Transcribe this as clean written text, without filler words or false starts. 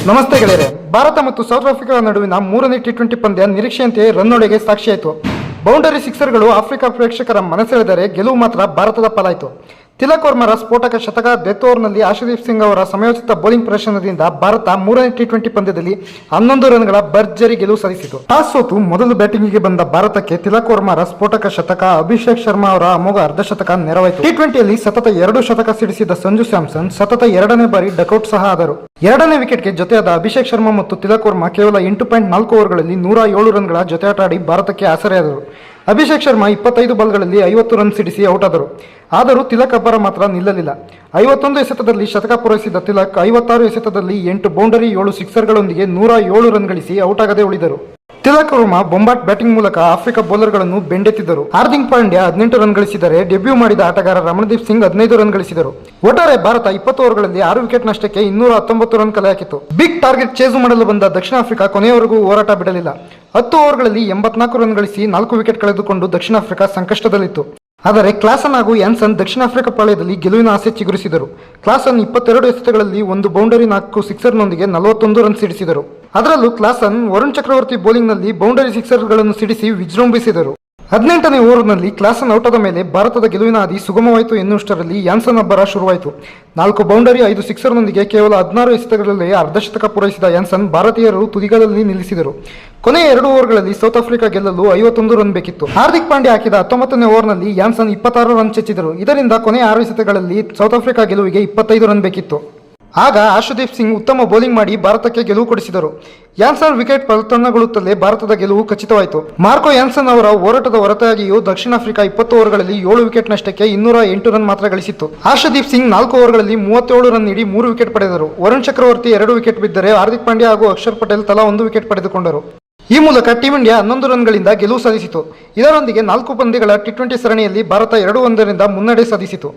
ನಮಸ್ತೆ ಗೆಳೆಯರೆ. ಭಾರತ ಮತ್ತು ಸೌತ್ ಆಫ್ರಿಕಾ ನಡುವಿನ ಮೂರನೇ ಟಿ20 ಪಂದ್ಯ ನಿರೀಕ್ಷೆಯಂತೆ ರನ್ನೊಡೆಗೆ ಸಾಕ್ಷಿಯಾಯಿತು. ಬೌಂಡರಿ ಸಿಕ್ಸರ್ಗಳು ಆಫ್ರಿಕಾ ಪ್ರೇಕ್ಷಕರ ಮನಸೆಳೆದರೆ ಗೆಲುವು ಮಾತ್ರ ಭಾರತದ ಪಾಲಾಯಿತು. ತಿಲಕ್ ವರ್ಮರ ಸ್ಫೋಟಕ ಶತಕ, ಡೆತ್ ಓವರ್ನಲ್ಲಿ ಆಶುದೀಪ್ ಸಿಂಗ್ ಅವರ ಸಮಯೋಚಿತ ಬೌಲಿಂಗ್ ಪ್ರದರ್ಶನದಿಂದ ಭಾರತ ಮೂರನೇ ಟಿ20 ಪಂದ್ಯದಲ್ಲಿ 11 ರನ್ಗಳ ಭರ್ಜರಿ ಗೆಲುವು ಸಾಧಿಸಿತು. ಟಾಸ್ ಸೋತು ಮೊದಲು ಬ್ಯಾಟಿಂಗಿಗೆ ಬಂದ ಭಾರತಕ್ಕೆ ತಿಲಕ್ ವರ್ಮರ ಸ್ಫೋಟಕ ಶತಕ, ಅಭಿಷೇಕ್ ಶರ್ಮಾ ಅವರ ಅಮೋಘ ಅರ್ಧಶತಕ ನೆರವಾಯಿತು. ಟಿ20ಯಲ್ಲಿ ಸತತ 2 ಶತಕ ಸಿಡಿಸಿದ ಸಂಜು ಸ್ಯಾಮ್ಸನ್ ಸತತ 2ನೇ ಬಾರಿ ಡಕೌಟ್ ಸಹ ಆದರು. 2ನೇ ವಿಕೆಟ್ಗೆ ಜೊತೆಯಾದ ಅಭಿಷೇಕ್ ಶರ್ಮಾ ಮತ್ತು ತಿಲಕ್ ವರ್ಮಾ ಕೇವಲ 8.4 ಓವರ್ಗಳಲ್ಲಿ 107 ರನ್ಗಳ ಜೊತೆಯಾಟ ಆಡಿ ಭಾರತಕ್ಕೆ ಆಸರೆಯಾದರು. ಅಭಿಷೇಕ್ ಶರ್ಮಾ 25 ಬಾಲ್ಗಳಲ್ಲಿ 50 ರನ್ ಸಿಡಿಸಿ ಔಟ್ ಆದರು. ಆದರೂ ತಿಲಕ್ ಅಬ್ಬರ ಮಾತ್ರ ನಿಲ್ಲಲಿಲ್ಲ. 51 ಎಸೆತದಲ್ಲಿ ಶತಕ ಪೂರೈಸಿದ ತಿಲಕ್ 56 ಎಸೆತದಲ್ಲಿ 8 ಬೌಂಡರಿ 7 ಸಿಕ್ಸರ್ಗಳೊಂದಿಗೆ 107 ರನ್ ಗಳಿಸಿ ಔಟ್ ಆಗದೆ ಉಳಿದರು. ತಿಲಕ್ ವರ್ಮಾ ಬೊಂಬಾಟ್ ಬ್ಯಾಟಿಂಗ್ ಮೂಲಕ ಆಫ್ರಿಕಾ ಬೌಲರ್ಗಳನ್ನು ಬೆಂಡೆತ್ತಿದ್ದರು. ಹಾರ್ದಿಕ್ ಪಾಂಡ್ಯ 18 ರನ್ ಗಳಿಸಿದರೆ ಡೆಬ್ಯೂ ಮಾಡಿದ ಆಟಗಾರ ರಮಣದೀಪ್ ಸಿಂಗ್ 15 ರನ್ ಗಳಿಸಿದರು. ಒಟ್ಟಾರೆ ಭಾರತ 20 ಓವರ್ಗಳಲ್ಲಿ 6 ವಿಕೆಟ್ ನಷ್ಟಕ್ಕೆ 219 ರನ್ ಕಲೆ ಹಾಕಿತು. ಬಿಗ್ ಟಾರ್ಗೆಟ್ ಚೇಸು ಮಾಡಲು ಬಂದ ದಕ್ಷಿಣ ಆಫ್ರಿಕಾ ಕೊನೆಯವರೆಗೂ ಹೋರಾಟ ಬಿಡಲಿಲ್ಲ. 10 ಓವರ್ಗಳಲ್ಲಿ 84 ರನ್ ಗಳಿಸಿ 4 ವಿಕೆಟ್ ಕಳೆದುಕೊಂಡು ದಕ್ಷಿಣ ಆಫ್ರಿಕಾ ಸಂಕಷ್ಟದಲ್ಲಿತ್ತು. ಆದರೆ ಕ್ಲಾಸನ್ ಹಾಗೂ ಯಾನ್ಸನ್ ದಕ್ಷಿಣ ಆಫ್ರಿಕಾ ಪಾಳ್ಯದಲ್ಲಿ ಗೆಲುವಿನ ಆಸೆ ಚಿಗುರಿಸಿದರು. ಕ್ಲಾಸನ್ 22 ಎಸೆತಗಳಲ್ಲಿ 1 ಬೌಂಡರಿ 4 ಸಿಕ್ಸರ್ನೊಂದಿಗೆ 41 ರನ್ ಸಿಡಿಸಿದರು. ಅದರಲ್ಲೂ ಕ್ಲಾಸನ್ ವರುಣ್ ಚಕ್ರವರ್ತಿ ಬೌಲಿಂಗ್ನಲ್ಲಿ ಬೌಂಡರಿ ಸಿಕ್ಸರ್ಗಳನ್ನು ಸಿಡಿಸಿ ವಿಜೃಂಭಿಸಿದರು. 18ನೇ ಓವರ್ನಲ್ಲಿ ಕ್ಲಾಸನ್ ಔಟಾದ ಮೇಲೆ ಭಾರತದ ಗೆಲುವಿನ ಹಾದಿ ಸುಗಮವಾಯಿತು ಎನ್ನುವಷ್ಟರಲ್ಲಿ ಯಾನ್ಸನ್ ಅಬ್ಬರ ಶುರುವಾಯಿತು. 4 ಬೌಂಡರಿ 5 ಸಿಕ್ಸರ್ನೊಂದಿಗೆ ಕೇವಲ 16 ಎಸೆತಗಳಲ್ಲಿ ಅರ್ಧಶತಕ ಪೂರೈಸಿದ ಯಾನ್ಸನ್ ಭಾರತೀಯರು ತುದಿಗಾಲಲ್ಲಿ ನಿಲ್ಲಿಸಿದರು. ಕೊನೆಯ 2 ಓವರ್ಗಳಲ್ಲಿ ಸೌತ್ ಆಫ್ರಿಕಾ ಗೆಲ್ಲಲು 51 ರನ್ ಬೇಕಿತ್ತು. ಹಾರ್ದಿಕ್ ಪಾಂಡ್ಯ ಹಾಕಿದ 19ನೇ ಓವರ್ನಲ್ಲಿ ಯಾನ್ಸನ್ 26 ರನ್ ಚೆಚ್ಚಿದರು. ಇದರಿಂದ ಕೊನೆಯ 6 ಎಸೆತಗಳಲ್ಲಿ ಸೌತ್ ಆಫ್ರಿಕಾ ಗೆಲುವಿಗೆ 25 ರನ್ ಬೇಕಿತ್ತು. ಆಗ ಆಶುದೀಪ್ ಸಿಂಗ್ ಉತ್ತಮ ಬೌಲಿಂಗ್ ಮಾಡಿ ಭಾರತಕ್ಕೆ ಗೆಲುವು ಕೊಡಿಸಿದರು. ಯಾನ್ಸನ್ ವಿಕೆಟ್ ಪತನಗೊಳ್ಳುತ್ತಲೇ ಭಾರತದ ಗೆಲುವು ಖಚಿತವಾಯಿತು. ಮಾರ್ಕೋ ಯಾನ್ಸನ್ ಅವರ ಹೋರಾಟದ ಹೊರತಾಗಿಯೂ ದಕ್ಷಿಣ ಆಫ್ರಿಕಾ 20 ಓವರ್ಗಳಲ್ಲಿ 7 ವಿಕೆಟ್ ನಷ್ಟಕ್ಕೆ 208 ರನ್ ಮಾತ್ರ ಗಳಿಸಿತ್ತು. ಆಶುದೀಪ್ ಸಿಂಗ್ 4 ಓವರ್ಗಳಲ್ಲಿ 37 ರನ್ ನೀಡಿ 3 ವಿಕೆಟ್ ಪಡೆದರು. ವರುಣ್ ಚಕ್ರವರ್ತಿ 2 ವಿಕೆಟ್ ಬಿದ್ದರೆ ಹಾರ್ದಿಕ್ ಪಾಂಡ್ಯ ಹಾಗೂ ಅಕ್ಷರ್ ಪಟೇಲ್ ತಲಾ 1 ವಿಕೆಟ್ ಪಡೆದುಕೊಂಡರು. ಈ ಮೂಲಕ ಟೀಂ ಇಂಡಿಯಾ 11 ರನ್ಗಳಿಂದ ಗೆಲುವು ಸಾಧಿಸಿತು. ಇದರೊಂದಿಗೆ 4 ಪಂದ್ಯಗಳ ಟಿ20 ಸರಣಿಯಲ್ಲಿ ಭಾರತ 2-1 ರಿಂದ ಮುನ್ನಡೆ ಸಾಧಿಸಿತು.